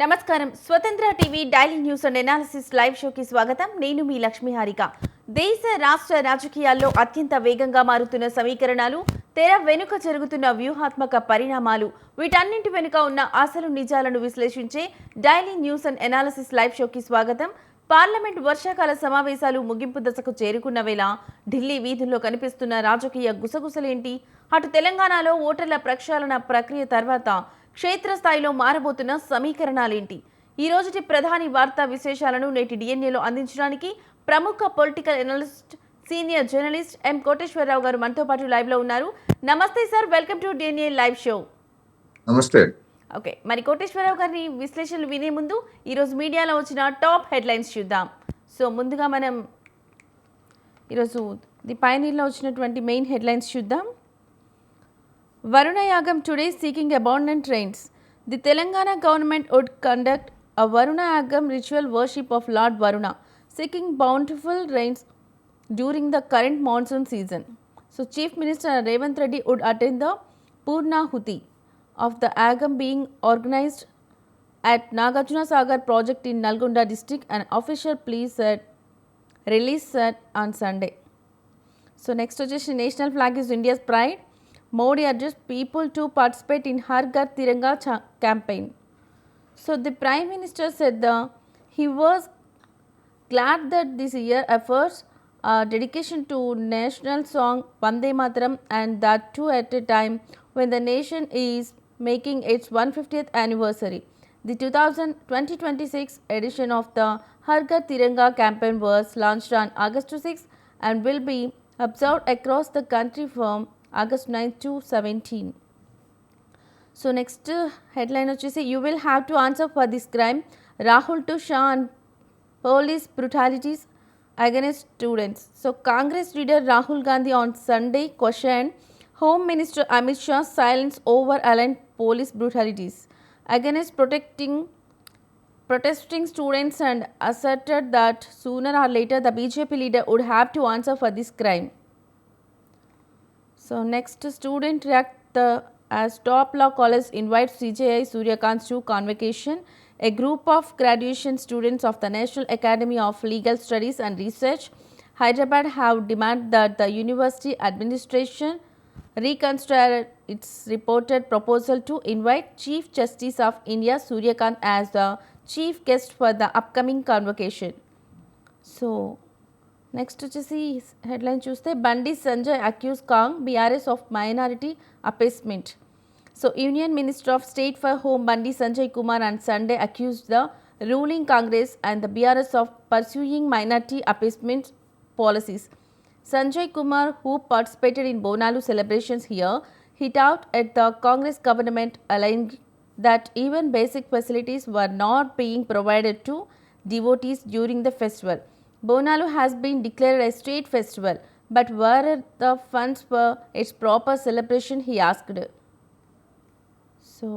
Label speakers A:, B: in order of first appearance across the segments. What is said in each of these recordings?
A: నమస్కారం. స్వతంత్ర TV daily news and analysis live షోకి స్వాగతం. నేను మీ లక్ష్మీ హారిక. దేశ రాష్ట్ర రాజకీయాల్లో అత్యంత వేగంగా మారుతున్న సమీకరణాలు, తెర వెనుక జరుగుతున్న వ్యూహాత్మక పరిణామాలు, వీటన్నింటి వెనుక ఉన్న అసలు నిజాలను విశ్లేషించే daily news and analysis live షోకి స్వాగతం. పార్లమెంట్ వర్షాకాల సమావేశాలు ముగింపు దశకు చేరుకున్న వేళ ఢిల్లీ వీధుల్లో కనిపిస్తున్న రాజకీయ గుసగుసలేంటి? అటు తెలంగాణలో ఓటర్ల ప్రక్షాళన ప్రక్రియ తర్వాత క్షేత్రస్థాయిలో మారబోతున్న సమీకరణాలేంటి? ఈ రోజుటి ప్రధాని వార్తా విశేషాలను నేటి డిఎన్ఏలో అందించడానికి ప్రముఖ పొలిటికల్ ఎనలిస్ట్, సీనియర్ జర్నలిస్ట్ ఎం కోటేశ్వరరావు గారు మనతో పాటు లైవ్ లో ఉన్నారు. నమస్తే sir, welcome to DNA live show.
B: నమస్తే.
A: ఓకే, మరి కోటేశ్వరరావు గారిని విశ్లేషణలు వినే ముందు ఈరోజు మీడియాలో వచ్చిన టాప్ హెడ్లైన్స్ చూద్దాం. సో ముందుగా మనం ఈరోజు ది పయనీర్లో వచ్చినటువంటి మెయిన్ హెడ్లైన్స్ చూద్దాం. Varuna Yagam today seeking abundant rains. The Telangana government would conduct a Varuna Yagam ritual worship of Lord Varuna, seeking bountiful rains during the current monsoon season. So Chief Minister Revanth Reddy would attend the Purnahuti of the Yagam being organized at Nagarjuna Sagar project in Nalgonda district, and official release on Sunday. So next suggestion, national flag is India's pride. Modi urged people to participate in Har Ghar Tiranga campaign. So the Prime Minister said he was glad that this year efforts dedication to national song Vande Mataram, and that too at a time when the nation is making its 150th anniversary. The 2026 edition of the Har Ghar Tiranga campaign was launched on August 6 and will be observed across the country from August 9 to 17. So next headline వచ్చేసి, you will have to answer for this crime. Rahul to Shah on police brutalities against students. So Congress leader Rahul Gandhi on Sunday questioned Home Minister Amit Shah's silence over alleged police brutalities against protesting students, and asserted that sooner or later the BJP leader would have to answer for this crime. So next, student react as top law college invites CJI Suryakant to convocation. A group of graduation students of the National Academy of Legal Studies and Research, Hyderabad, have demanded that the university administration reconsider its reported proposal to invite Chief Justice of India Suryakant as the chief guest for the upcoming convocation. So next వచ్చేసి headline చూస్తే, Bandi Sanjay accuse Cong BRS of minority appeasement. So union minister of state for home Bandi Sanjay Kumar on Sunday accused the ruling Congress and the BRS of pursuing minority appeasement policies. Sanjay Kumar, who participated in Bonalu celebrations here, hit out at the Congress government, alleging that even basic facilities were not being provided to devotees during the festival. Bonalu has been declared a state festival, but where are the funds for its proper celebration, he asked. So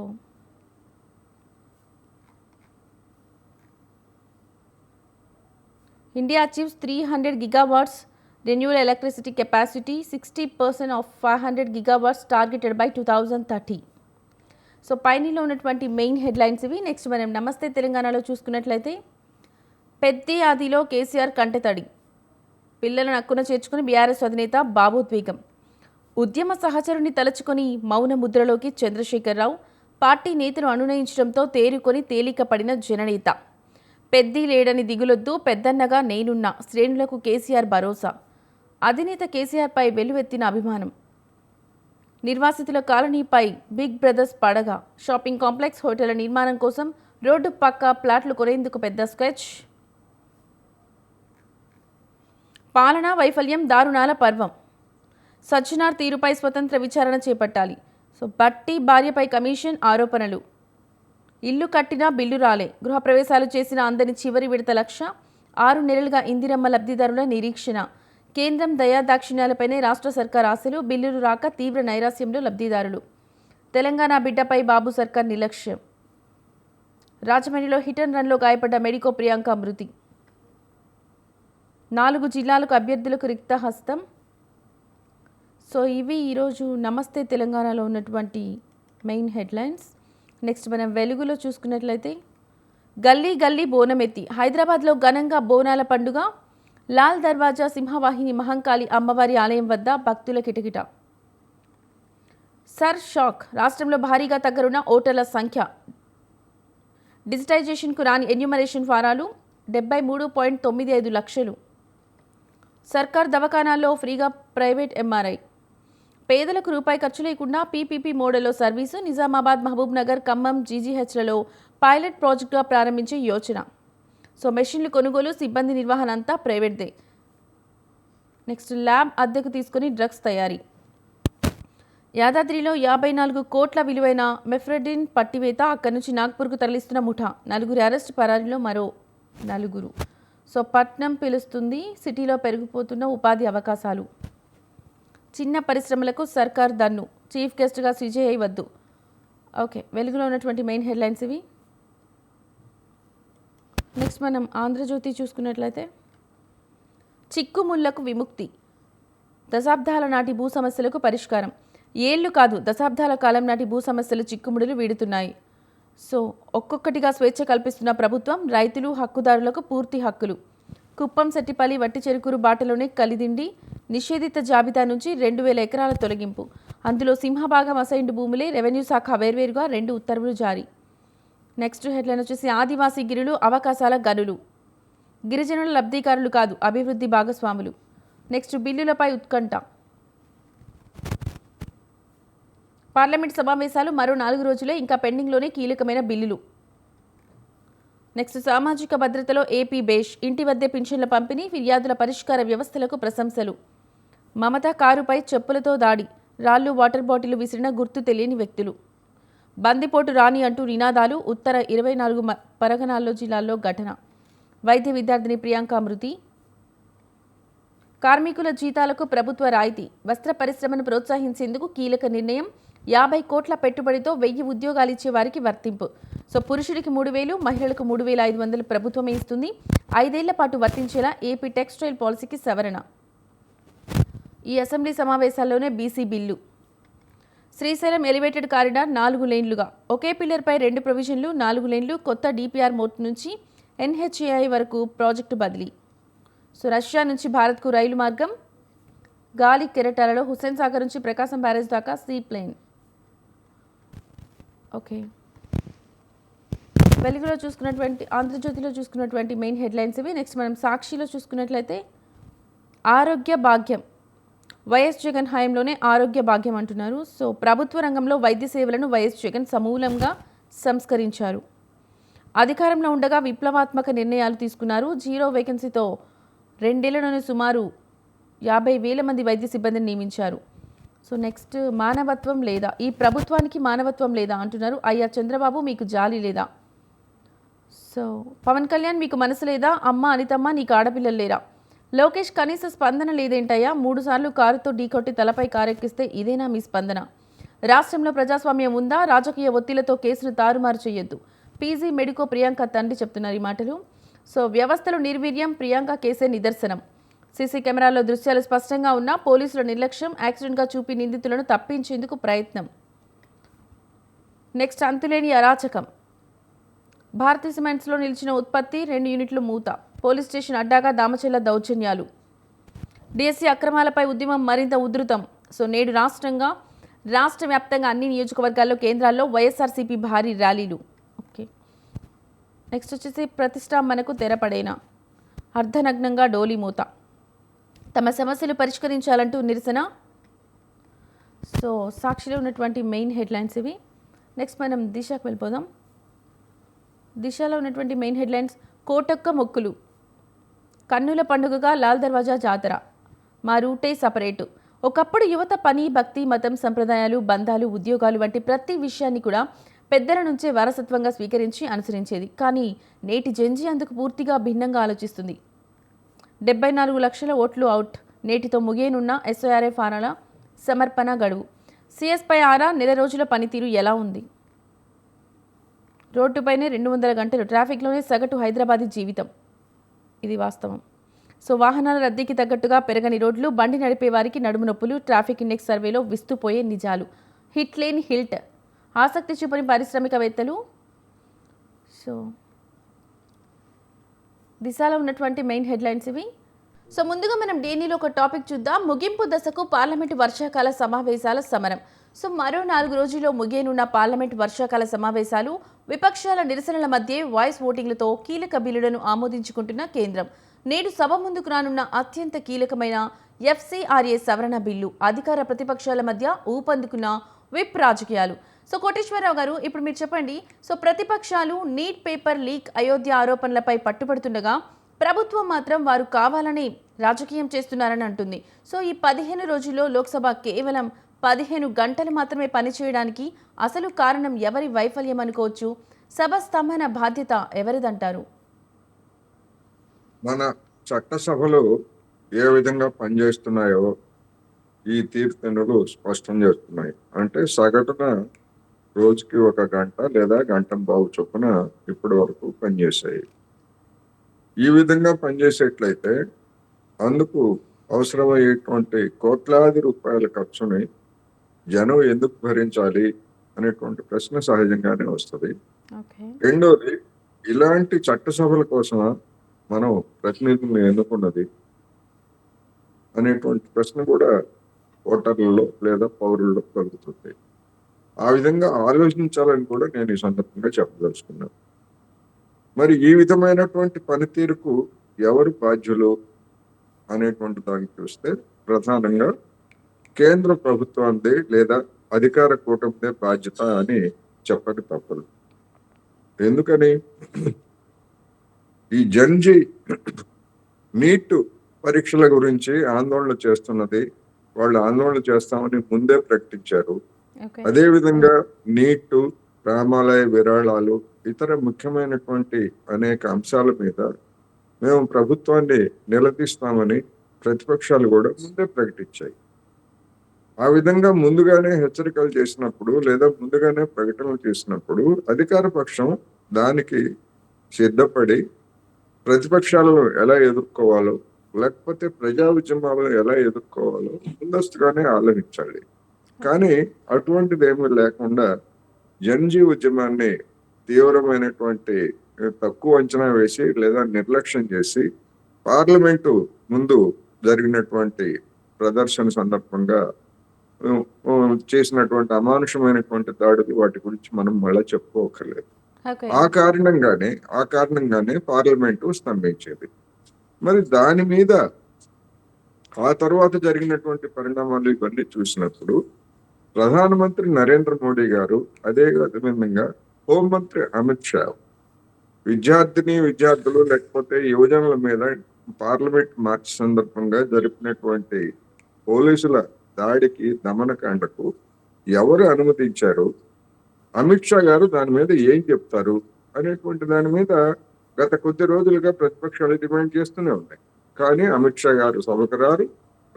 A: India achieves 300 gigawatts renewable electricity capacity, 60% of 500 gigawatts targeted by 2030. So పైనీలో ఉన్నటువంటి main headlines ఇవి. Next మనం నమస్తే తెలంగాణలో చూసుకున్నట్లయితే, పెద్ది ఆదిలో కేసీఆర్ కంటెతడి, పిల్లలను నక్కున చేర్చుకుని BRS అధినేత భావోద్వేగం, ఉద్యమ సహచరుని తలచుకొని మౌన ముద్రలోకి చంద్రశేఖరరావు, పార్టీ నేతను అనునయించడంతో తేరుకొని తేలిక పడిన జననేత, పెద్ది లేడని దిగులొద్దు పెద్దన్నగా నేనున్నా, శ్రేణులకు కేసీఆర్ భరోసా, అధినేత కేసీఆర్పై వెల్లువెత్తిన అభిమానం, నిర్వాసితుల కాలనీపై బిగ్ బ్రదర్స్ పడగ, షాపింగ్ కాంప్లెక్స్ హోటళ్ల నిర్మాణం కోసం రోడ్డు పక్క ప్లాట్లు కొనేందుకు పెద్ద స్కెచ్, పాలనా వైఫల్యం దారుణాల పర్వం, సజ్జనార్ తీరుపై స్వతంత్ర విచారణ చేపట్టాలి. సో బట్టి భార్యపై కమిషన్ ఆరోపణలు, ఇల్లు కట్టినా బిల్లు రాలే, గృహప్రవేశాలు చేసిన అందని చివరి విడత లక్ష, 6 నెలలుగా ఇందిరమ్మ లబ్ధిదారుల నిరీక్షణ, కేంద్రం దయాదాక్షిణ్యాలపైనే రాష్ట్ర సర్కార్ ఆశలు, బిల్లులు రాక తీవ్ర నైరాస్యంలో లబ్ధిదారులు, తెలంగాణ బిడ్డపై బాబు సర్కార్ నిర్లక్ష్యం, రాజమండ్రిలో హిట్ అండ్ రన్లో గాయపడ్డ మెడికో ప్రియాంక మృతి, 4 జిల్లాలకు అభ్యర్థులకు రిక్త హస్తం. సో ఇవి ఈరోజు నమస్తే తెలంగాణలో ఉన్నటువంటి మెయిన్ హెడ్లైన్స్. నెక్స్ట్ మనం వెలుగులో చూసుకున్నట్లయితే, గల్లీ గల్లీ బోనమెత్తి హైదరాబాద్లో ఘనంగా బోనాల పండుగ. లాల్ దర్వాజా సింహవాహిని మహంకాళి అమ్మవారి ఆలయం వద్ద భక్తుల కిటకిట. సర్ షాక్, రాష్ట్రంలో భారీగా తగ్గరున్న ఓటర్ల సంఖ్య. డిజిటైజేషన్కు రాని ఎన్యూమరేషన్ ఫారాలు 73.95 లక్షలు. సర్కార్ దవాఖానాల్లో ఫ్రీగా ప్రైవేట్ ఎంఆర్ఐ. పేదలకు రూపాయి ఖర్చు లేకుండా పీపీపీ మోడల్లో సర్వీసు. నిజామాబాద్, మహబూబ్ నగర్, ఖమ్మం జీజీహెచ్లలో పైలట్ ప్రాజెక్టుగా ప్రారంభించే యోచన. సో మెషిన్లు కొనుగోలు, సిబ్బంది నిర్వహణ అంతా ప్రైవేట్దే. నెక్స్ట్ ల్యాబ్ అద్దెకు తీసుకుని డ్రగ్స్ తయారీ. యాదాద్రిలో 54 కోట్ల విలువైన మెఫ్రెడిన్ పట్టివేత. అక్కడి నుంచి నాగ్పూర్కు తరలిస్తున్న ముఠా. 4 అరెస్ట్, పరారీలో మరో 4. సో పట్నం పిలుస్తుంది, సిటీలో పెరిగిపోతున్న ఉపాధి అవకాశాలు. చిన్న పరిశ్రమలకు సర్కార్ దన్ను, చీఫ్ గెస్ట్గా సిజేఐ వద్దు. ఓకే, వెలుగులో ఉన్నటువంటి మెయిన్ హెడ్లైన్స్ ఇవి. నెక్స్ట్ మనం ఆంధ్రజ్యోతి చూసుకున్నట్లయితే, చిక్కుముళ్లకు విముక్తి, దశాబ్దాల నాటి భూ సమస్యలకు పరిష్కారం. ఏళ్లు కాదు, దశాబ్దాల కాలం నాటి భూ సమస్యలు చిక్కుముడులు వీడుతున్నాయి. సో ఒక్కొక్కటిగా స్వేచ్ఛ కల్పిస్తున్న ప్రభుత్వం. రైతులు, హక్కుదారులకు పూర్తి హక్కులు. కుప్పం, సెట్టిపల్లి, వట్టి చెరుకూరు బాటలోనే కలిదిండి. నిషేధిత జాబితా నుంచి 2000 ఎకరాల తొలగింపు. అందులో సింహభాగం అసైన్డ్ భూములే. రెవెన్యూ శాఖ వేర్వేరుగా 2 ఉత్తర్వులు జారీ. నెక్స్ట్ హెడ్లైన్ వచ్చేసి, ఆదివాసీ గిరులు అవకాశాల గనులు. గిరిజనుల లబ్ధికారులు కాదు, అభివృద్ధి భాగస్వాములు. నెక్స్ట్ బిల్లులపై ఉత్కంఠ. పార్లమెంట్ సమావేశాలు మరో 4 రోజులే, ఇంకా పెండింగ్లోనే కీలకమైన బిల్లులు. నెక్స్ట్ సామాజిక భద్రతలో ఏపీ బేష్. ఇంటి వద్దే పింఛన్ల పంపిణీ, ఫిర్యాదుల పరిష్కార వ్యవస్థలకు ప్రశంసలు. మమత కారుపై చెప్పులతో దాడి, రాళ్లు, వాటర్ బాటిల్ విసిరిన గుర్తు తెలియని వ్యక్తులు. బందిపోటు రాణి అంటూ నినాదాలు. ఉత్తర 24 పరగనాల్లో జిల్లాల్లో ఘటన. వైద్య విద్యార్థిని ప్రియాంక మృతి. కార్మికుల జీతాలకు ప్రభుత్వ రాయితీ. వస్త్ర పరిశ్రమను ప్రోత్సహించేందుకు కీలక నిర్ణయం. 50 కోట్ల పెట్టుబడితో 1000 ఉద్యోగాలు ఇచ్చే వారికి వర్తింపు. సో పురుషుడికి 3000, మహిళలకు 3500 ప్రభుత్వమే ఇస్తుంది. 5 ఏళ్ల పాటు వర్తించేలా ఏపీ టెక్స్టైల్ పాలసీకి సవరణ. ఈ అసెంబ్లీ సమావేశాల్లోనే BC bill. Srisailam elevated corridor 4 లేన్లుగా, ఒకే పిల్లర్పై 2 ప్రొవిజన్లు, 4 లేన్లు. కొత్త డిపిఆర్ మోట్ నుంచి ఎన్హెచ్ఏఐ వరకు ప్రాజెక్టు బదిలీ. సో రష్యా నుంచి భారత్కు రైలు మార్గం. గాలి కెరటాలలో హుస్సేన్ సాగర్ నుంచి ప్రకాశం బ్యారేజ్ దాకా సీ ప్లేన్. ఓకే, వెలుగులో చూసుకున్నటువంటి, ఆంధ్రజ్యోతిలో చూసుకున్నటువంటి మెయిన్ హెడ్లైన్స్ ఇవి. నెక్స్ట్ మనం సాక్షిలో చూసుకున్నట్లయితే, ఆరోగ్య భాగ్యం. వైఎస్ జగన్ హయాంలోనే ఆరోగ్య భాగ్యం అంటున్నారు. సో ప్రభుత్వ రంగంలో వైద్య సేవలను వైఎస్ జగన్ సమూలంగా సంస్కరించారు. అధికారంలో ఉండగా విప్లవాత్మక నిర్ణయాలు తీసుకున్నారు. 0 వేకెన్సీతో 2 ఏళ్లలోనే సుమారు 50,000 మంది వైద్య సిబ్బందిని నియమించారు. సో నెక్స్ట్, మానవత్వం లేదా, ఈ ప్రభుత్వానికి మానవత్వం లేదా అంటున్నారు. అయ్యా చంద్రబాబు, మీకు జాలి లేదా? సో పవన్ కళ్యాణ్, మీకు మనసు లేదా? అమ్మ అనితమ్మ, నీకు ఆడపిల్లలు లేరా? లోకేష్, కనీస స్పందన లేదేంటయ్యా? 3 సార్లు కారుతో ఢీకొట్టి తలపై కారెక్కిస్తే ఇదేనా మీ స్పందన? రాష్ట్రంలో ప్రజాస్వామ్యం ఉందా? రాజకీయ ఒత్తిళ్లతో కేసును తారుమారు చేయొద్దు. పీజీ మెడికో ప్రియాంక తండ్రి చెప్తున్నారు ఈ మాటలు. సో వ్యవస్థలో నిర్వీర్యం, ప్రియాంక కేసే నిదర్శనం. సీసీ కెమెరాల్లో దృశ్యాలు స్పష్టంగా ఉన్నా పోలీసుల నిర్లక్ష్యం. యాక్సిడెంట్గా చూపి నిందితులను తప్పించేందుకు ప్రయత్నం. నెక్స్ట్, అంతులేని అరాచకం. భారతీ సిమెంట్స్లో నిలిచిన ఉత్పత్తి, 2 యూనిట్లు మూత. పోలీస్ స్టేషన్ అడ్డాగా దామచెల్ల దౌర్జన్యాలు. డిఎస్సీ అక్రమాలపై ఉద్యమం మరింత ఉధృతం. సో నేడు రాష్ట్ర వ్యాప్తంగా అన్ని నియోజకవర్గాల్లో, కేంద్రాల్లో వైఎస్ఆర్సీపీ భారీ ర్యాలీలు. ఓకే, నెక్స్ట్ వచ్చేసి, ప్రతిష్టాంబనకు తెరపడేనా, అర్ధనగ్నంగా డోలీ మూత. తమ సమస్యలు పరిష్కరించాలంటూ నిరసన. సో సాక్షిలో ఉన్నటువంటి మెయిన్ హెడ్లైన్స్ ఇవి. నెక్స్ట్ మనం దిశకు వెళ్ళిపోదాం. దిశలో ఉన్నటువంటి మెయిన్ హెడ్లైన్స్, కోటొక్క మొక్కులు. కన్నుల పండుగగా లాల్ దర్వాజా జాతర. మా రూటే సపరేటు. ఒకప్పుడు యువత పని, భక్తి, మతం, సంప్రదాయాలు, బంధాలు, ఉద్యోగాలు వంటి ప్రతి విషయాన్ని కూడా పెద్దల నుంచే వారసత్వంగా స్వీకరించి అనుసరించేది. కానీ నేటి జెన్జీ అందుకు పూర్తిగా భిన్నంగా ఆలోచిస్తుంది. 74 లక్షల ఓట్లు అవుట్. నేటితో ముగియనున్న ఎస్ఐఆర్ఏ ఫారాల సమర్పణ గడువు. సిఎస్పై ఆరా, నెల రోజుల పనితీరు ఎలా ఉంది? రోడ్డుపైనే 200 గంటలు, ట్రాఫిక్లోనే సగటు హైదరాబాదీ జీవితం. ఇది వాస్తవం. సో వాహనాల రద్దీకి తగ్గట్టుగా పెరగని రోడ్లు, బండి నడిపే వారికి నడుము నొప్పులు. ట్రాఫిక్ ఇండెక్స్ సర్వేలో విస్తుపోయే నిజాలు. హిట్ లేని హిల్ట్. ఆసక్తి చూపని పారిశ్రామికవేత్తలు. సో దిశలో ఉన్నటువంటి మెయిన్ హెడ్లైన్స్ ఇవి. సో ముందుగా మనం డైలీలో ఒక టాపిక్ చూద్దాం. ముగింపు దశకు పార్లమెంటు వర్షాకాల సమావేశాల సమరం. సో మరో 4 రోజుల్లో ముగియనున్న పార్లమెంటు వర్షాకాల సమావేశాలు విపక్షాల నిరసనల మధ్య వాయిస్ ఓటింగ్లతో కీలక బిల్లులను ఆమోదించుకుంటున్న కేంద్రం. నేడు సభ ముందుకు రానున్న అత్యంత కీలకమైన ఎఫ్సిఆర్ఏ సవరణ బిల్లు అధికార ప్రతిపక్షాల మధ్య ఊపందుకున్న విప్ రాజకీయాలు. సో కోటేశ్వరరావు గారు, ఇప్పుడు మీరు చెప్పండి. సో ప్రతిపక్షాలు నీట్ పేపర్ లీక్, అయోధ్య ఆరోపణలపై పట్టుబడుతుండగా ప్రభుత్వం మాత్రం వారు కావాలని రాజకీయం చేస్తున్నారని అంటుంది. సో ఈ 15 రోజుల్లో లోక్సభ కేవలం 15 గంటలు మాత్రమే పనిచేయడానికి అసలు కారణం ఎవరి వైఫల్యం అనుకోవచ్చు? సభ స్తంభన బాధ్యత ఎవరిదంటారు?
B: మన చట్టసభలు ఏ విధంగా పనిచేస్తున్నాయో ఈ తీర్పులు స్పష్టం చేస్తున్నాయి. అంటే సగటున రోజుకి 1 గంట లేదా గంటంబావు చొప్పున ఇప్పటి వరకు పనిచేసాయి. ఈ విధంగా పనిచేసేట్లయితే అందుకు అవసరమయ్యేటువంటి కోట్లాది రూపాయల ఖర్చుని జనం ఎందుకు భరించాలి అనేటువంటి ప్రశ్న సహజంగానే వస్తుంది. రెండోది, ఇలాంటి చట్టసభల కోసం మనం ప్రతినిధులను ఎన్నుకున్నది అనేటువంటి ప్రశ్న కూడా ఓటర్లలో లేదా పౌరుల్లో కలుగుతుంది. ఆ విధంగా ఆలోచించాలని కూడా నేను ఈ సందర్భంగా చెప్పదలుచుకున్నాను. మరి ఈ విధమైనటువంటి పనితీరుకు ఎవరు బాధ్యులు అనేటువంటి దానికి చూస్తే ప్రధానంగా కేంద్ర ప్రభుత్వాన్ని లేదా అధికార కూటమిదే బాధ్యత అని చెప్పక తప్పదు. ఎందుకని? ఈ జన్జీ నీట్ పరీక్షల గురించి ఆందోళన చేస్తున్నది వాళ్ళు ఆందోళన చేస్తామని ముందే ప్రకటించారు. అదేవిధంగా నీట్, రామాలయ విరాళాలు, ఇతర ముఖ్యమైనటువంటి అనేక అంశాల మీద మేము ప్రభుత్వాన్ని నిలదీస్తామని ప్రతిపక్షాలు కూడా ముందే ప్రకటించాయి. ఆ విధంగా ముందుగానే హెచ్చరికలు చేసినప్పుడు లేదా ముందుగానే ప్రకటనలు చేసినప్పుడు అధికార పక్షం దానికి సిద్ధపడి ప్రతిపక్షాలను ఎలా ఎదుర్కోవాలో లేకపోతే ప్రజా ఉద్యమాలను ఎలా ఎదుర్కోవాలో ముందస్తుగానే ఆలోచించాలి. కానీ అటువంటిది ఏమీ లేకుండా జన్జీ ఉద్యమాన్ని తీవ్రమైనటువంటి తక్కువ అంచనా వేసి లేదా నిర్లక్ష్యం చేసి పార్లమెంటు ముందు జరిగినటువంటి ప్రదర్శన సందర్భంగా చేసినటువంటి అమానుషమైనటువంటి దాడులు, వాటి గురించి మనం మళ్ళా చెప్పుకోకర్లేదు. ఆ కారణంగానే పార్లమెంటు స్తంభించేది. మరి దాని మీద ఆ తర్వాత జరిగినటువంటి పరిణామాలు ఇవన్నీ చూసినప్పుడు ప్రధానమంత్రి నరేంద్ర మోడీ గారు, అదే విధంగా హోంమంత్రి అమిత్ షా విద్యార్థులు లేకపోతే యువజనుల మీద పార్లమెంట్ మార్చి సందర్భంగా జరిపినటువంటి పోలీసుల దాడికి, దమనకాండకు ఎవరు అనుమతించారు, అమిత్ షా గారు దాని మీద ఏం చెప్తారు అనేటువంటి దాని మీద గత కొద్ది రోజులుగా ప్రతిపక్షాలు డిమాండ్ చేస్తూనే ఉన్నాయి. కానీ అమిత్ షా గారు సభకు రారు,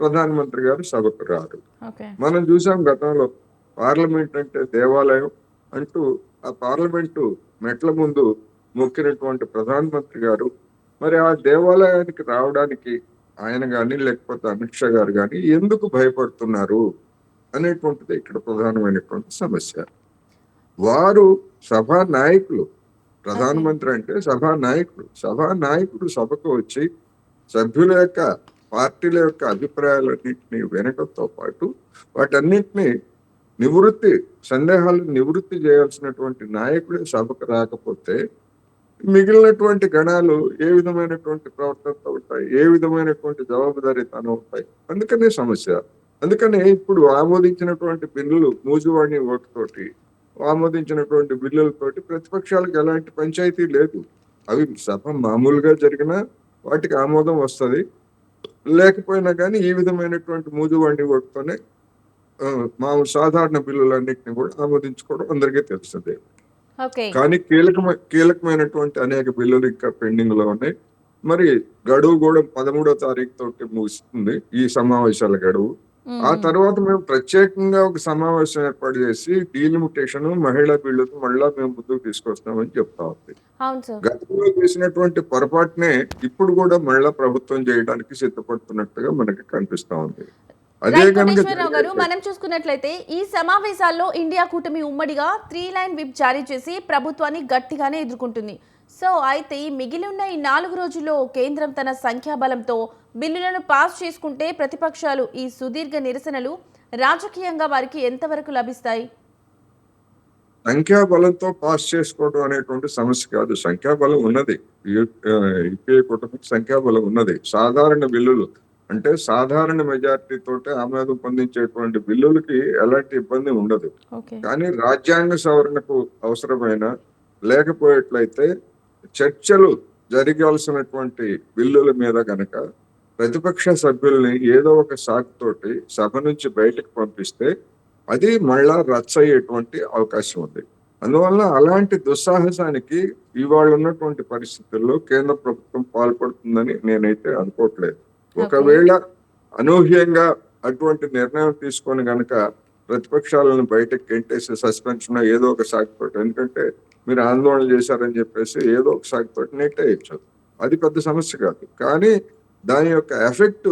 B: ప్రధానమంత్రి గారు సభకు రారు. మనం చూసాం గతంలో పార్లమెంట్ అంటే దేవాలయం అంటూ ఆ పార్లమెంటు మెట్ల ముందు మొక్కినటువంటి ప్రధానమంత్రి గారు మరి ఆ దేవాలయానికి రావడానికి ఆయన కానీ లేకపోతే అమిత్ షా గారు కానీ ఎందుకు భయపడుతున్నారు అనేటువంటిది ఇక్కడ ప్రధానమైనటువంటి సమస్య. వారు సభా నాయకులు, ప్రధానమంత్రి అంటే సభా నాయకుడు సభకు వచ్చి సభ్యుల యొక్క పార్టీల యొక్క అభిప్రాయాలన్నింటినీ వినడంతో పాటు వాటన్నిటినీ సందేహాలను నివృత్తి చేయాల్సినటువంటి నాయకుడే సభకు రాకపోతే మిగిలినటువంటి గణాలు ఏ విధమైనటువంటి ప్రవర్తనతో ఉంటాయి, ఏ విధమైనటువంటి జవాబుదారీతనం ఉంటాయి. అందుకనే సమస్య. అందుకనే ఇప్పుడు ఆమోదించినటువంటి బిల్లులు మూజువాణి ఓటుతోటి ఆమోదించినటువంటి బిల్లులతోటి ప్రతిపక్షాలకు ఎలాంటి పంచాయతీ లేదు. అవి సభ మామూలుగా జరిగినా వాటికి ఆమోదం వస్తుంది, లేకపోయినా కానీ ఈ విధమైనటువంటి మూజువాణి ఓటుతోనే మామూలు సాధారణ బిల్లులన్నింటినీ కూడా ఆమోదించుకోవడం అందరికీ తెలుస్తుంది. కానీ కీలకమైనటువంటి అనేక బిల్లులు ఇంకా పెండింగ్ లో ఉన్నాయి. మరి గడువు కూడా 13వ తారీఖు తోటి ముగుస్తుంది ఈ సమావేశాల గడువు. ఆ తర్వాత మేము ప్రత్యేకంగా ఒక సమావేశం ఏర్పాటు చేసి డీలిమిటేషన్, మహిళా బిల్లును మళ్ళా మేము ముందుకు తీసుకొస్తామని చెప్తా ఉంది. గతంలో చేసినటువంటి పొరపాటునే ఇప్పుడు కూడా మళ్ళా ప్రభుత్వం చేయడానికి సిద్ధపడుతున్నట్టుగా మనకి కనిపిస్తా ఉంది. అదే
A: కోటేశ్వరరావు గారు, మనం చూసుకున్నట్లయితే ఈ సమావేశాల్లో ఇండియా కూటమి ఉమ్మడిగా 3 లైన్ విప్ జారీ చేసి ప్రభుత్వాన్ని గట్టిగానే ఎదుర్కొంటుంది. సో అయితే ఈ మిగిలి ఉన్న ఈ 4 రోజుల్లో కేంద్రం తన సంఖ్యాబలంతో బిల్లులను పాస్ చేసుకుంటే ప్రతిపక్షాలు ఈ సుదీర్ఘ నిరసనలు రాజకీయంగా వారికి ఎంతవరకు లభిస్తాయి?
B: సంఖ్యాబలంతో పాస్ చేసుకోవడం అనేటువంటి సమస్య కాదు. సంఖ్యాబలం ఉన్నది. యూపీఏ కూటమికి సంఖ్యాబలం ఉన్నది. సాధారణ బిల్లులు అంటే సాధారణ మెజారిటీ తోటే ఆమోదం పొందించేటువంటి బిల్లులకి ఎలాంటి ఇబ్బంది ఉండదు.
A: ఓకే.
B: కానీ రాజ్యాంగ సవరణకు అవసరమైన లేకపోయేట్లయితే చర్చలు జరగాల్సినటువంటి బిల్లుల మీద గనక ప్రతిపక్ష సభ్యుల్ని ఏదో ఒక సాకుతోటి సభ నుంచి బయటకు పంపిస్తే అది మళ్ళా రచ్చ అయ్యేటువంటి అవకాశం ఉంది. అందువల్ల అలాంటి దుస్సాహసానికి ఇవాళ ఉన్నటువంటి పరిస్థితుల్లో కేంద్ర ప్రభుత్వం పాల్పడుతుందని నేనైతే అనుకోవట్లేదు. ఒకవేళ అనూహ్యంగా అటువంటి నిర్ణయం తీసుకొని గనక ప్రతిపక్షాలను బయటకు గెంటేసి సస్పెన్షన్ ఏదో ఒక సాకుతోటి, ఎందుకంటే మీరు ఆందోళన చేశారని చెప్పేసి ఏదో ఒక సాకుతోటి నెట్టేయచ్చు. అది పెద్ద సమస్య కాదు. కానీ దాని యొక్క ఎఫెక్ట్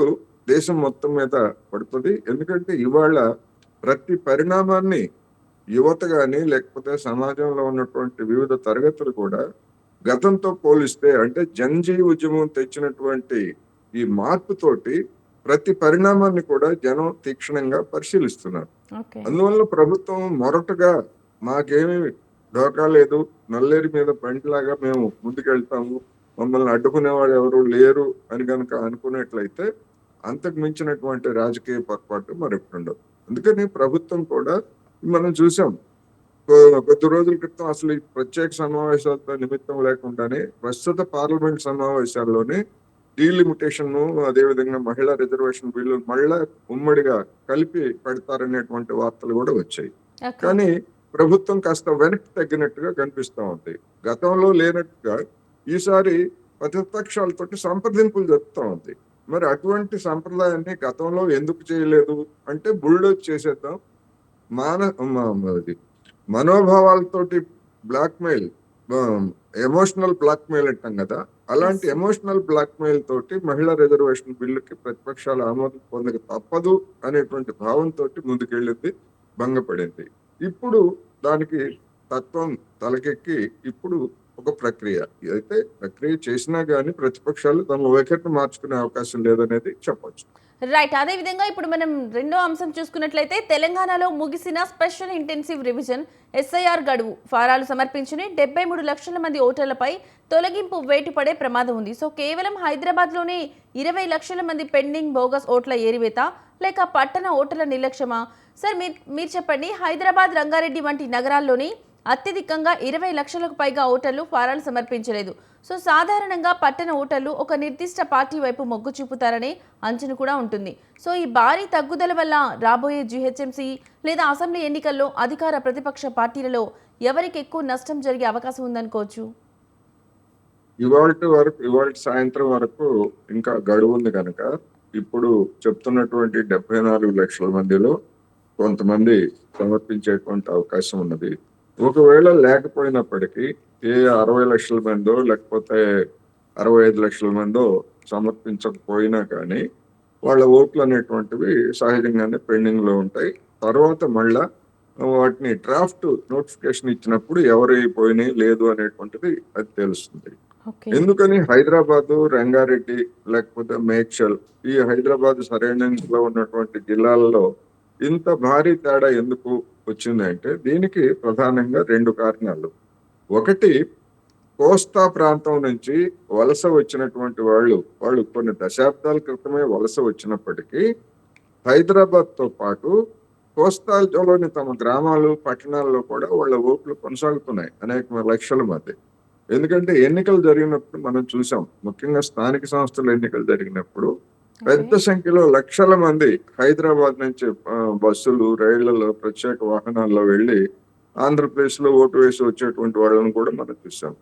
B: దేశం మొత్తం మీద పడుతుంది. ఎందుకంటే ఇవాళ ప్రతి పరిణామాన్ని యువత కానీ లేకపోతే సమాజంలో ఉన్నటువంటి వివిధ తరగతులు కూడా గతంతో పోలిస్తే అంటే జన్జీ ఉద్యమం తెచ్చినటువంటి ఈ మార్పుతోటి ప్రతి పరిణామాన్ని కూడా జనం తీక్షణంగా పరిశీలిస్తున్నారు.
A: ఓకే.
B: అందువల్ల ప్రభుత్వం మొరటుగా మాకేమీ డోకా లేదు, నల్లేరు మీద బండిలాగా మేము ముందుకెళ్తాము, మమ్మల్ని అడ్డుకునేవాడు ఎవరు లేరు అని కనుక అనుకునేట్లయితే అంతకు మించినటువంటి రాజకీయ పొరపాటు మరొకటి ఉండదు. అందుకని ప్రభుత్వం కూడా మనం చూసాం కొద్ది రోజుల క్రితం అసలు ఈ ప్రత్యేక సమావేశాలతో నిమిత్తం లేకుండానే ప్రస్తుత పార్లమెంట్ సమావేశాల్లోనే డీలిమిటేషన్ అదేవిధంగా మహిళా రిజర్వేషన్ బిల్లు మళ్ళా ఉమ్మడిగా కలిపి పెడతారనేటువంటి వార్తలు కూడా వచ్చాయి.
A: ఓకే.
B: కానీ ప్రభుత్వం కాస్త వెనక్కి తగ్గినట్టుగా కనిపిస్తా ఉంది. గతంలో లేనట్టుగా ఈసారి ప్రతిపక్షాలతోటి సంప్రదింపులు జరుపుతా ఉంది. మరి అటువంటి సంప్రదాయాన్ని గతంలో ఎందుకు చేయలేదు అంటే బుల్డోజ్ చేసేద్దాం, అది మనోభావాలతోటి బ్లాక్మెయిల్, ఎమోషనల్ బ్లాక్మెయిల్ అంటాం కదా, అలాంటి ఎమోషనల్ బ్లాక్మెయిల్ తోటి మహిళా రిజర్వేషన్ బిల్లుకి ప్రతిపక్షాలు ఆమోదం పొందక తప్పదు అనేటువంటి భావంతో ముందుకెళ్ళింది, భంగపడింది. ఇప్పుడు దానికి తత్వం తలకెక్కి ఇప్పుడు ఒక ప్రక్రియ అయితే ప్రక్రియ చేసినా గానీ ప్రతిపక్షాలు తమ వైఖరిని మార్చుకునే అవకాశం లేదనేది చెప్పొచ్చు.
A: రైట్. అదే విధంగా ఇప్పుడు మనం రెండో అంశం చూసుకున్నట్లయితే తెలంగాణలో ముగిసిన స్పెషల్ ఇంటెన్సివ్ రివిజన్ ఎస్ఐఆర్ గడువు ఫారాలు సమర్పించిన 73 లక్షల మంది ఓటర్లపై తొలగింపు వేటు పడే ప్రమాదం ఉంది. సో కేవలం హైదరాబాద్లోనే 20 లక్షల మంది పెండింగ్ బోగస్ ఓట్ల ఏరివేత లేక పట్టణ ఓటర్ల నిర్లక్ష్యమా? సార్ మీరు చెప్పండి. హైదరాబాద్, రంగారెడ్డి వంటి నగరాల్లోని అత్యధికంగా 20 లక్షలకు పైగా ఓటర్లు ఫారాలు సమర్పించలేదు. సో సాధారణంగా పట్టణ ఓటర్లు ఒక నిర్దిష్ట పార్టీ వైపు మొగ్గు చూపుతారనే అంచనా కూడా ఉంటుంది. సో ఈ భారీ తగ్గుదల వల్ల రాబోయే జీహెచ్ఎంసీ లేదా అసెంబ్లీ ఎన్నికల్లో అధికార ప్రతిపక్ష పార్టీలలో ఎవరికి ఎక్కువ నష్టం జరిగే అవకాశం ఉందనుకోవచ్చు?
B: ఇవాళ సాయంత్రం వరకు ఇంకా గడువు ఉంది కనుక ఇప్పుడు చెప్తున్నటువంటి 74 లక్షల మందిలో కొంతమంది సమర్పించేటువంటి అవకాశం ఉన్నది. ఒకవేళ లేకపోయినప్పటికీ 60 లక్షల మందో లేకపోతే 65 లక్షల మందో సమర్పించకపోయినా కానీ వాళ్ళ ఓట్లు అనేటువంటివి సహజంగానే పెండింగ్ లో ఉంటాయి. తర్వాత మళ్ళా వాటిని డ్రాఫ్ట్ నోటిఫికేషన్ ఇచ్చినప్పుడు ఎవరు అయిపోయినాయి లేదు అనేటువంటిది అది తెలుస్తుంది. ఎందుకని హైదరాబాదు, రంగారెడ్డి లేకపోతే మేడ్చల్, ఈ హైదరాబాద్ సరౌండింగ్స్ లో ఉన్నటువంటి జిల్లాల్లో ఇంత భారీ తేడా ఎందుకు వచ్చిందంటే దీనికి ప్రధానంగా 2 కారణాలు. ఒకటి, కోస్తా ప్రాంతం నుంచి వలస వచ్చినటువంటి వాళ్ళు కొన్ని దశాబ్దాల క్రితమే వలస వచ్చినప్పటికీ హైదరాబాద్ తో పాటు కోస్తాలోని తమ గ్రామాలు, పట్టణాల్లో కూడా వాళ్ళ ఓట్లు కొనసాగుతున్నాయి అనేక లక్షల మంది. ఎందుకంటే ఎన్నికలు జరిగినప్పుడు మనం చూసాం, ముఖ్యంగా స్థానిక సంస్థల ఎన్నికలు జరిగినప్పుడు పెద్ద సంఖ్యలో లక్షల మంది హైదరాబాద్ నుంచి బస్సులు, రైళ్లలో, ప్రత్యేక వాహనాల్లో వెళ్లి ఆంధ్రప్రదేశ్ లో ఓటు వేసి వచ్చేటువంటి వాళ్ళని కూడా మనం చూసాం.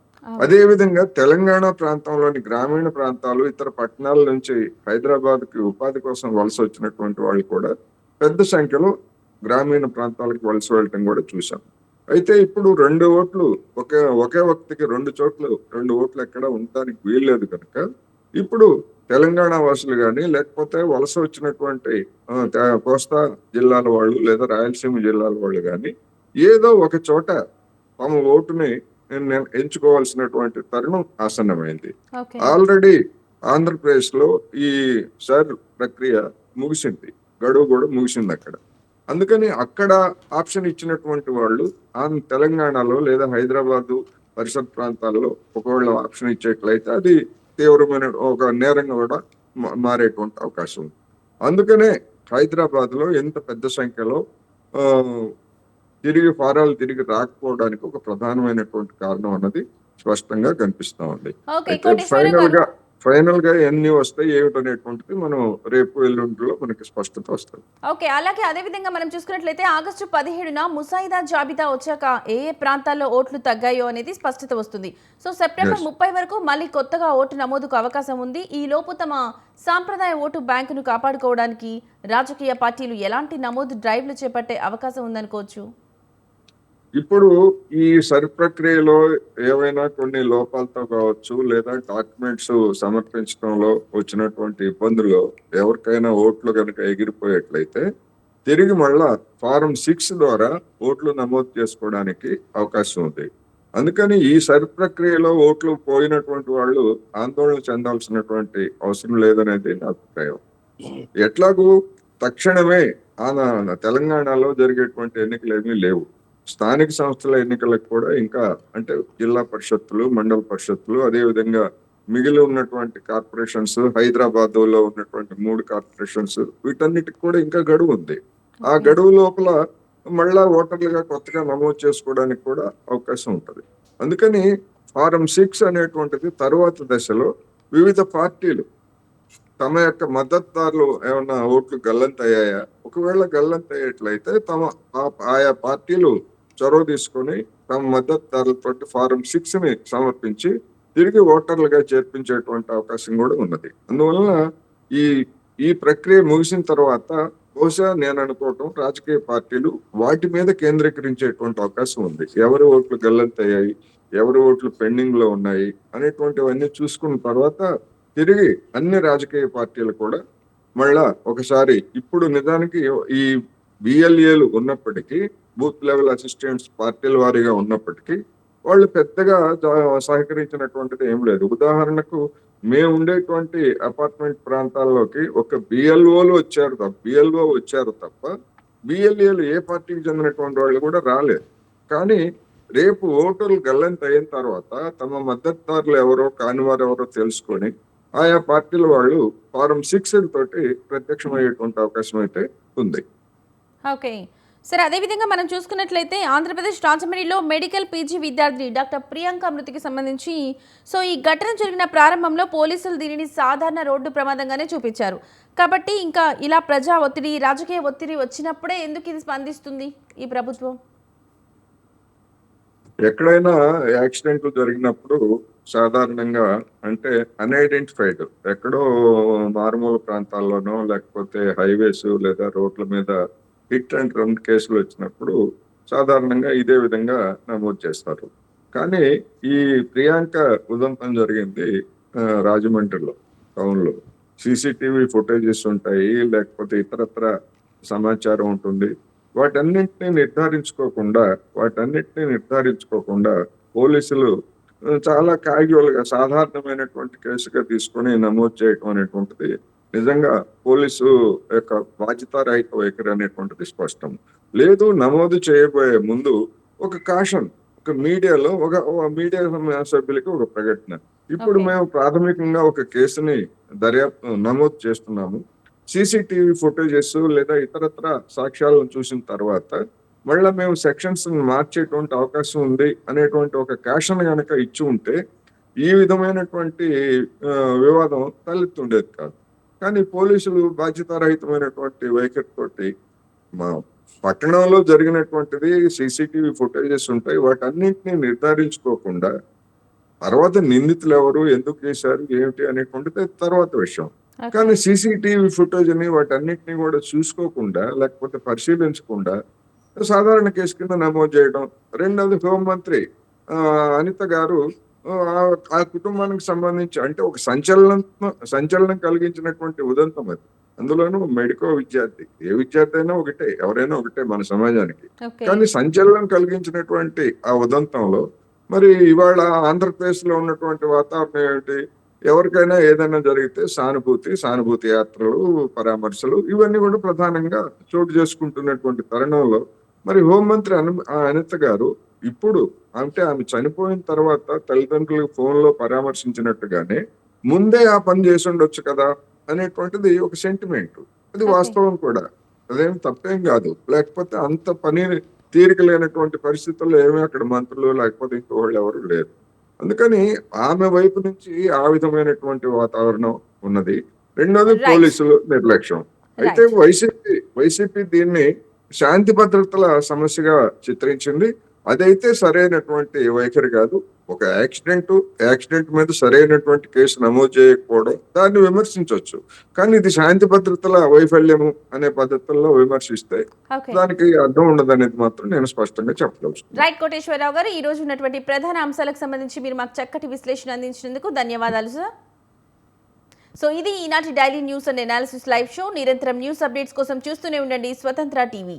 B: అదే విధంగా తెలంగాణ ప్రాంతంలోని గ్రామీణ ప్రాంతాలు, ఇతర పట్టణాల నుంచి హైదరాబాద్ కి ఉపాధి కోసం వలస వచ్చినటువంటి వాళ్ళు కూడా పెద్ద సంఖ్యలో గ్రామీణ ప్రాంతాలకు వలస వెళ్ళటం కూడా చూసాం. అయితే ఇప్పుడు 2 ఓట్లు ఒకే వ్యక్తికి 2 ఓట్లు ఎక్కడ ఉండడానికి వీల్లేదు కనుక ఇప్పుడు తెలంగాణ వాసులు కానీ లేకపోతే వలస వచ్చినటువంటి కోస్తా జిల్లాల వాళ్ళు లేదా రాయలసీమ జిల్లాల వాళ్ళు కానీ ఏదో ఒక చోట తమ ఓటుని ఎంచుకోవాల్సినటువంటి తరుణం ఆసన్నమైంది.
A: ఓకే.
B: ఆల్రెడీ ఆంధ్రప్రదేశ్ లో ఈ సర్ ప్రక్రియ ముగిసింది, గడువు కూడా ముగిసింది అక్కడ. అందుకని అక్కడ ఆప్షన్ ఇచ్చినటువంటి వాళ్ళు తెలంగాణలో లేదా హైదరాబాదు పరిసర ప్రాంతాల్లో ఒకవేళ ఆప్షన్ ఇచ్చేట్లయితే అది తీవ్రమైన ఒక నేరంగా కూడా మారేటువంటి అవకాశం ఉంది. అందుకనే హైదరాబాద్ లో ఎంత పెద్ద సంఖ్యలో ఆ ఫారాలు తిరిగి రాకపోవడానికి ఒక ప్రధానమైనటువంటి కారణం అన్నది స్పష్టంగా కనిపిస్తా ఉంది.
A: ఓకే.
B: అయితే
A: కోటేశ్వరరావు గారు.
B: ఫైనల్ గా ఎన్ని వస్తాయి ఏమిటనేటువంటిది మనం రేపు ఎల్లుండిలో మనకి స్పష్టత వస్తుంది.
A: ఓకే. అలాగే అదే విధంగా మనం చూసుకున్నట్లయితే ఆగస్టు 17న ముసాయిదా జాబితా వచ్చాక ఏ ఏ ప్రాంతాల్లో ఓట్లు తగ్గాయో అనేది స్పష్టత వస్తుంది. సో సెప్టెంబర్ 30 వరకు మళ్ళీ కొత్తగా ఓటు నమోదుకు అవకాశం ఉంది. ఈ లోపు తమ సాంప్రదాయ ఓటు బ్యాంకును కాపాడుకోవడానికి రాజకీయ పార్టీలు ఎలాంటి నమోదు డ్రైవ్లు చేపట్టే అవకాశం ఉందనుకోవచ్చు?
B: ఇప్పుడు ఈ సరి ప్రక్రియలో ఏవైనా కొన్ని లోపాలతో కావచ్చు, లేదా డాక్యుమెంట్స్ సమర్పించడంలో వచ్చినటువంటి ఇబ్బందులు ఎవరికైనా ఓట్లు కనుక ఎగిరిపోయేట్లయితే తిరిగి మళ్ళా ఫారం 6 ద్వారా ఓట్లు నమోదు చేసుకోవడానికి అవకాశం ఉంది. అందుకని ఈ సరి ప్రక్రియలో ఓట్లు పోయినటువంటి వాళ్ళు ఆందోళన చెందాల్సినటువంటి అవసరం లేదనేది నా అభిప్రాయం. ఎట్లాగూ తక్షణమే తెలంగాణలో జరిగేటువంటి ఎన్నికలు ఏమీ లేవు. స్థానిక సంస్థల ఎన్నికలకు కూడా ఇంకా అంటే జిల్లా పరిషత్తులు, మండల పరిషత్తులు, అదేవిధంగా మిగిలి ఉన్నటువంటి కార్పొరేషన్స్, హైదరాబాద్ లో ఉన్నటువంటి 3 కార్పొరేషన్స్, వీటన్నిటికి కూడా ఇంకా గడువు ఉంది. ఆ గడువు లోపల మళ్ళా ఓటర్లుగా కొత్తగా నమోదు చేసుకోవడానికి కూడా అవకాశం ఉంటుంది. అందుకని ఫారం 6 అనేటువంటిది తరువాత దశలో వివిధ పార్టీలు తమ యొక్క మద్దతుదారులు ఏమన్నా ఓట్లు గల్లంతయ్యాయా, ఒకవేళ గల్లంతయ్యేట్లయితే ఆయా పార్టీలు చొరవ తీసుకొని తమ మద్దతుదారులతో ఫారం 6ని సమర్పించి తిరిగి ఓటర్లుగా చేర్పించేటువంటి అవకాశం కూడా ఉన్నది. అందువలన ఈ ఈ ప్రక్రియ ముగిసిన తర్వాత బహుశా నేను అనుకోవటం రాజకీయ పార్టీలు వాటి మీద కేంద్రీకరించేటువంటి అవకాశం ఉంది. ఎవరి ఓట్లు గల్లంతయ్యాయి, ఎవరి ఓట్లు పెండింగ్ లో ఉన్నాయి అనేటువంటివన్నీ చూసుకున్న తర్వాత తిరిగి అన్ని రాజకీయ పార్టీలు కూడా మళ్ళా ఒకసారి ఇప్పుడు నిజానికి ఈ బిఎల్ఏలు ఉన్నప్పటికీ, బూత్ లెవెల్ అసిస్టెంట్స్ పార్టీల వారీగా ఉన్నప్పటికీ వాళ్ళు పెద్దగా సహకరించినటువంటిది ఏం లేదు. ఉదాహరణకు మేము ఉండేటువంటి అపార్ట్మెంట్ ప్రాంతాల్లోకి ఒక బిఎల్ఓ వచ్చారు తప్ప బిఎల్ఏలు ఏ పార్టీకి చెందినటువంటి వాళ్ళు కూడా రాలేదు. కానీ రేపు ఓటర్లు గల్లంత అయిన తర్వాత తమ మద్దతుదారులు ఎవరో కానివారు ఎవరో తెలుసుకొని ఆయా పార్టీల వాళ్ళు ఫారం 6 తోటి ప్రత్యక్షమయ్యేటువంటి అవకాశం అయితే ఉంది.
A: ఓకే. సరే, అదేవిధంగా మనం చూసుకున్నట్లయితే ఆంధ్రప్రదేశ్ రాజమండ్రిలో మెడికల్ పీజీ విద్యార్థి డాక్టర్ ప్రియాంక మృతికి సంబంధించి ఈ ఘటన జరిగిన ప్రారంభంలో పోలీసులు దీనిని సాధారణ రోడ్డు ప్రమాదంగానే చూపించారు. కాబట్టి ఇంకా ఇలా ప్రజా ఒత్తిడి, రాజకీయ ఒత్తిడి వచ్చినప్పుడే ఎందుకు ఇది స్పందిస్తుంది ఈ ప్రభుత్వం?
B: ఎక్కడైనా యాక్సిడెంట్లు జరిగినప్పుడు సాధారణంగా అంటే అన్ఐడెంటిఫైడ్ ఎక్కడో మారుమూల ప్రాంతాల్లోనో లేకపోతే హైవేస్ లేదా రోడ్ల మీద హిట్ అండ్ రన్ కేసులు వచ్చినప్పుడు సాధారణంగా ఇదే విధంగా నమోదు చేస్తారు. కానీ ఈ ప్రియాంక ఉదంతం జరిగింది రాజమండ్రిలో టౌన్ లో. సీసీటీవీ ఫుటేజెస్ ఉంటాయి, లేకపోతే ఇతరత్ర సమాచారం ఉంటుంది. వాటన్నింటినీ నిర్ధారించుకోకుండా పోలీసులు చాలా క్యాజువల్ గా సాధారణమైనటువంటి కేసుగా తీసుకొని నమోదు చేయటం అనేటువంటిది నిజంగా పోలీసు యొక్క బాధ్యతారహిత వైఖరి అనేటువంటిది స్పష్టం. లేదు, నమోదు చేయబోయే ముందు ఒక కాషన్, ఒక మీడియాలో మీడియా సభ్యులకి ఒక ప్రకటన, ఇప్పుడు మేము ప్రాథమికంగా ఒక కేసుని నమోదు చేస్తున్నాము, సీసీటీవీ ఫుటేజెస్ లేదా ఇతరత్ర సాక్ష్యాలను చూసిన తర్వాత మళ్ళీ మేము సెక్షన్స్ మార్చేటువంటి అవకాశం ఉంది అనేటువంటి ఒక క్యాషన్ కనుక ఇచ్చి ఉంటే ఈ విధమైనటువంటి వివాదం తలెత్తుండేది కాదు. కానీ పోలీసులు బాధ్యతారహితమైనటువంటి వైఖరితోటి మా పట్టణంలో జరిగినటువంటిది సీసీటీవీ ఫుటేజెస్ ఉంటాయి, వాటన్నింటినీ నిర్ధారించుకోకుండా తర్వాత నిందితులు ఎవరు, ఎందుకు చేశారు, ఏమిటి అనేటువంటిది తర్వాత విషయం. కానీ సీసీటీవీ ఫుటేజ్ ని వాటన్నిటిని కూడా చూసుకోకుండా లేకపోతే పరిశీలించకుండా సాధారణ కేసు కింద నమోదు చేయడం. రెండవది, హోంమంత్రి అనిత గారు ఆ కుటుంబానికి సంబంధించి అంటే ఒక సంచలనం కలిగించినటువంటి ఉదంతం అది. అందులోనూ మెడికో విద్యార్థి, ఏ విద్యార్థి అయినా ఒకటే, ఎవరైనా ఒకటే మన సమాజానికి. కానీ సంచలనం కలిగించినటువంటి ఆ ఉదంతంలో మరి ఇవాళ ఆంధ్రప్రదేశ్లో ఉన్నటువంటి వాతావరణం ఏమిటి? ఎవరికైనా ఏదైనా జరిగితే సానుభూతి యాత్రలు, పరామర్శలు ఇవన్నీ కూడా ప్రధానంగా చోటు చేసుకుంటున్నటువంటి తరుణంలో మరి హోంమంత్రి అనిత గారు ఇప్పుడు అంటే ఆమె చనిపోయిన తర్వాత తల్లిదండ్రులకు ఫోన్‌లో పరామర్శించినట్టుగానే ముందే ఆ పని చేసుండొచ్చు కదా! అనేటువంటిది ఒక సెంటిమెంటు. అది
A: ఓకే.
B: వాస్తవం కూడా. అదేం తప్పేం గాదు. లేకపోతే అంత పని తీరిక లేనటువంటి పరిస్థితుల్లో ఏమి అక్కడ మంత్రులు లేకపోతే ఇంకోళ్ళు ఎవరు లేరు. అందుకని ఆమె వైపు నుంచి ఆ విధమైనటువంటి వాతావరణం ఉన్నది. రెండోది
A: రైట్.
B: పోలీసులు నిర్లక్ష్యం. అయితే
A: రైట్.
B: వైసీపీ దీన్ని శాంతి భద్రతల సమస్యగా చిత్రించింది. అదైతే సరైనటువంటి వైఖరి కాదు. ఒక యాక్సిడెంట్ మీద సరైనటువంటి కేసు నమోదు చేయకపోవడం దాన్ని విమర్శించొచ్చు. కానీ ఇది శాంతి భద్రతల వైఫల్యము అనే పద్ధతుల్లో విమర్శిస్తే
A: ఓకే.
B: దానికి అర్థం ఉండదనేది మాత్రం నేను స్పష్టంగా చెప్పదలుచుకున్నాను.
A: రైట్ కోటేశ్వరరావు గారు, ఈ రోజు ఉన్నటువంటి ప్రధాన అంశాలకు సంబంధించి మీరు మాకు చక్కటి విశ్లేషణ అందించినందుకు ధన్యవాదాలు సార్. సో ఇది ఈనాటి daily news and analysis live show. నిరంతరం న్యూస్ అప్డేట్స్ కోసం చూస్తూనే ఉండండి స్వతంత్ర టీవీ.